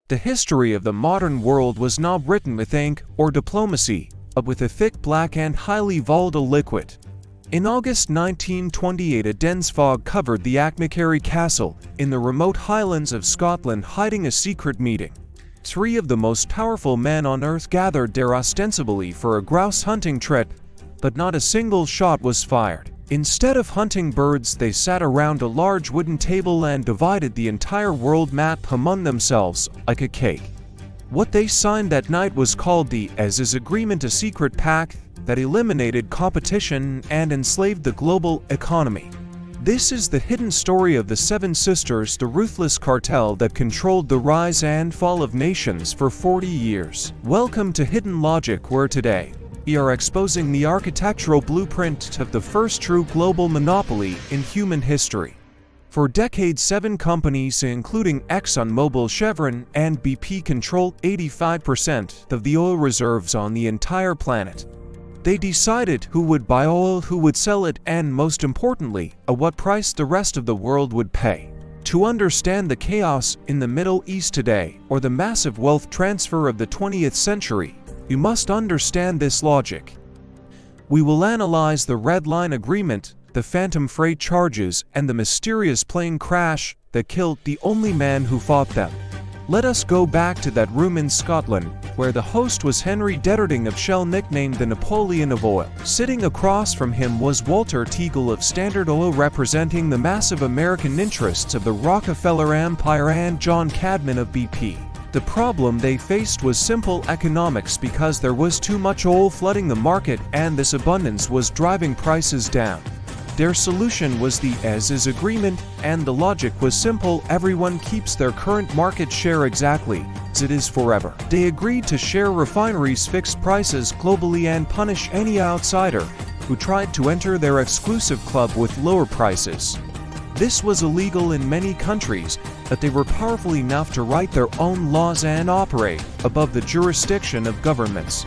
The history of the modern world was not written with ink or diplomacy, but with a thick black and highly volatile liquid. In August 1928, a dense fog covered the Achnacarry Castle in the remote highlands of Scotland, hiding a secret meeting. 3 of the most powerful men on earth gathered there ostensibly for a grouse hunting trip, but not a single shot was fired. Instead of hunting birds, they sat around a large wooden table and divided the entire world map among themselves like a cake. What they signed that night was called the Agreement, a secret pact that eliminated competition and enslaved the global economy. This is the hidden story of the Seven Sisters, the ruthless cartel that controlled the rise and fall of nations for 40 years. Welcome to Hidden Logic, where today we are exposing the architectural blueprint of the first true global monopoly in human history. For decades, 7 companies, including ExxonMobil, Chevron, and BP, control 85% of the oil reserves on the entire planet. They decided who would buy oil, who would sell it, and most importantly, at what price the rest of the world would pay. To understand the chaos in the Middle East today, or the massive wealth transfer of the 20th century, you must understand this logic. We will analyze the Red Line Agreement, the phantom freight charges, and the mysterious plane crash that killed the only man who fought them. Let us go back to that room in Scotland, where the host was Henry Detterding of Shell, nicknamed the Napoleon of Oil. Sitting across from him was Walter Teagle of Standard Oil, representing the massive American interests of the Rockefeller Empire, and John Cadman of BP. The problem they faced was simple economics, because there was too much oil flooding the market, and this abundance was driving prices down. Their solution was the Agreement, and the logic was simple: everyone keeps their current market share exactly as it is forever. They agreed to share refineries' fixed prices globally and punish any outsider who tried to enter their exclusive club with lower prices. This was illegal in many countries, but they were powerful enough to write their own laws and operate above the jurisdiction of governments.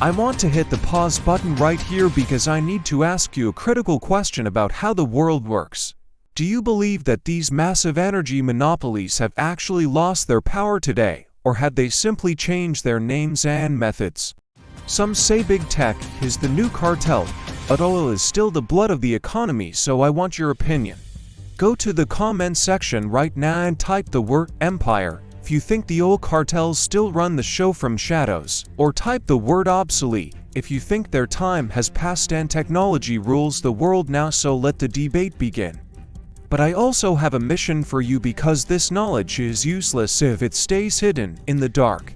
I want to hit the pause button right here because I need to ask you a critical question about how the world works. Do you believe that these massive energy monopolies have actually lost their power today, or have they simply changed their names and methods? Some say big tech is the new cartel, but oil is still the blood of the economy, so I want your opinion. Go to the comment section right now and type the word empire if you think the oil cartels still run the show from shadows, or type the word obsolete if you think their time has passed and technology rules the world now. So let the debate begin. But I also have a mission for you, because this knowledge is useless if it stays hidden in the dark.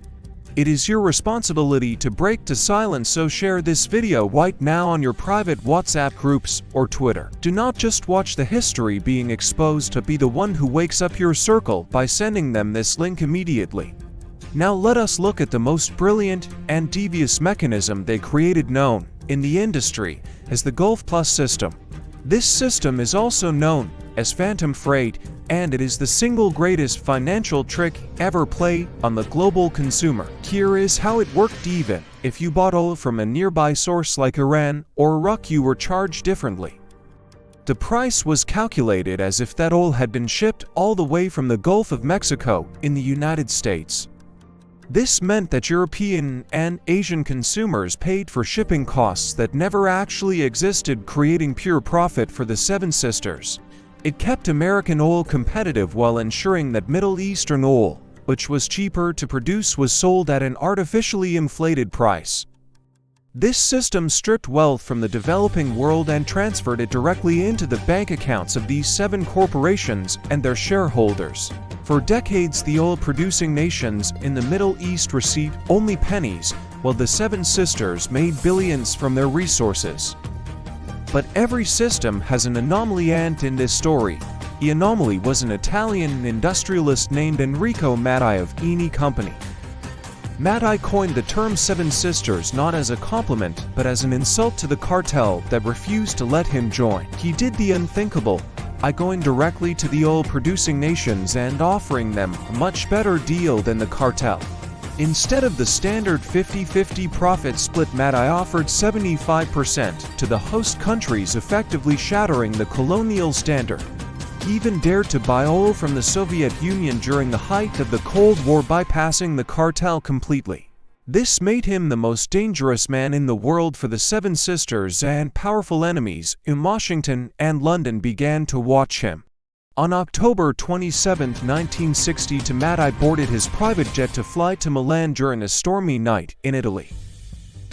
It is your responsibility to break the silence, so share this video right now on your private WhatsApp groups or Twitter. Do not just watch the history being exposed, to be the one who wakes up your circle by sending them this link immediately. Now let us look at the most brilliant and devious mechanism they created, known in the industry as the Gulf Plus system. This system is also known as phantom freight, and it is the single greatest financial trick ever played on the global consumer. Here is how it worked. Even if you bought oil from a nearby source like Iran or Iraq, you were charged differently. The price was calculated as if that oil had been shipped all the way from the Gulf of Mexico in the United States. This meant that European and Asian consumers paid for shipping costs that never actually existed, creating pure profit for the Seven Sisters. It kept American oil competitive while ensuring that Middle Eastern oil, which was cheaper to produce, was sold at an artificially inflated price. This system stripped wealth from the developing world and transferred it directly into the bank accounts of these 7 corporations and their shareholders. For decades, the oil-producing nations in the Middle East received only pennies, while the Seven Sisters made billions from their resources. But every system has an anomaly, and in this story, the anomaly was an Italian industrialist named Enrico Mattei of Eni Company. Mattei coined the term Seven Sisters not as a compliment but as an insult to the cartel that refused to let him join. He did the unthinkable by going directly to the oil-producing nations and offering them a much better deal than the cartel. Instead of the standard 50-50 profit split, Mattei offered 75% to the host countries, effectively shattering the colonial standard. He even dared to buy oil from the Soviet Union during the height of the Cold War, bypassing the cartel completely. This made him the most dangerous man in the world for the Seven Sisters, and powerful enemies in Washington and London began to watch him. On October 27, 1960, Mattei boarded his private jet to fly to Milan during a stormy night in Italy.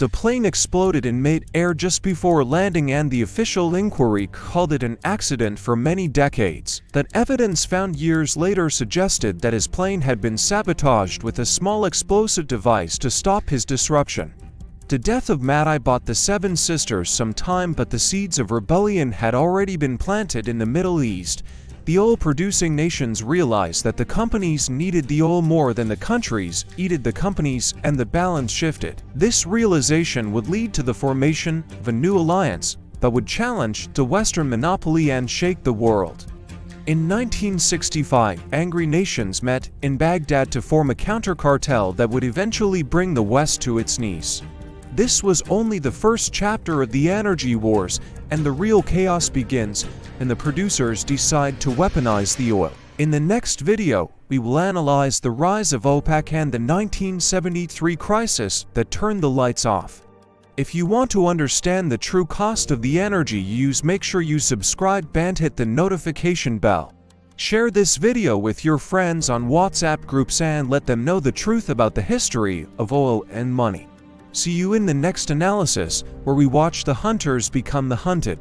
The plane exploded in mid-air just before landing, and the official inquiry called it an accident for many decades. That evidence found years later suggested that his plane had been sabotaged with a small explosive device to stop his disruption. The death of Mattei bought the Seven Sisters some time, but the seeds of rebellion had already been planted in the Middle East. The oil-producing nations realized that the companies needed the oil more than the countries needed the companies, and the balance shifted. This realization would lead to the formation of a new alliance that would challenge the Western monopoly and shake the world. In 1965, angry nations met in Baghdad to form a counter-cartel that would eventually bring the West to its knees. This was only the first chapter of the energy wars, and the real chaos begins, and the producers decide to weaponize the oil. In the next video, we will analyze the rise of OPEC and the 1973 crisis that turned the lights off. If you want to understand the true cost of the energy you use, make sure you subscribe and hit the notification bell. Share this video with your friends on WhatsApp groups and let them know the truth about the history of oil and money. See you in the next analysis, where we watch the hunters become the hunted.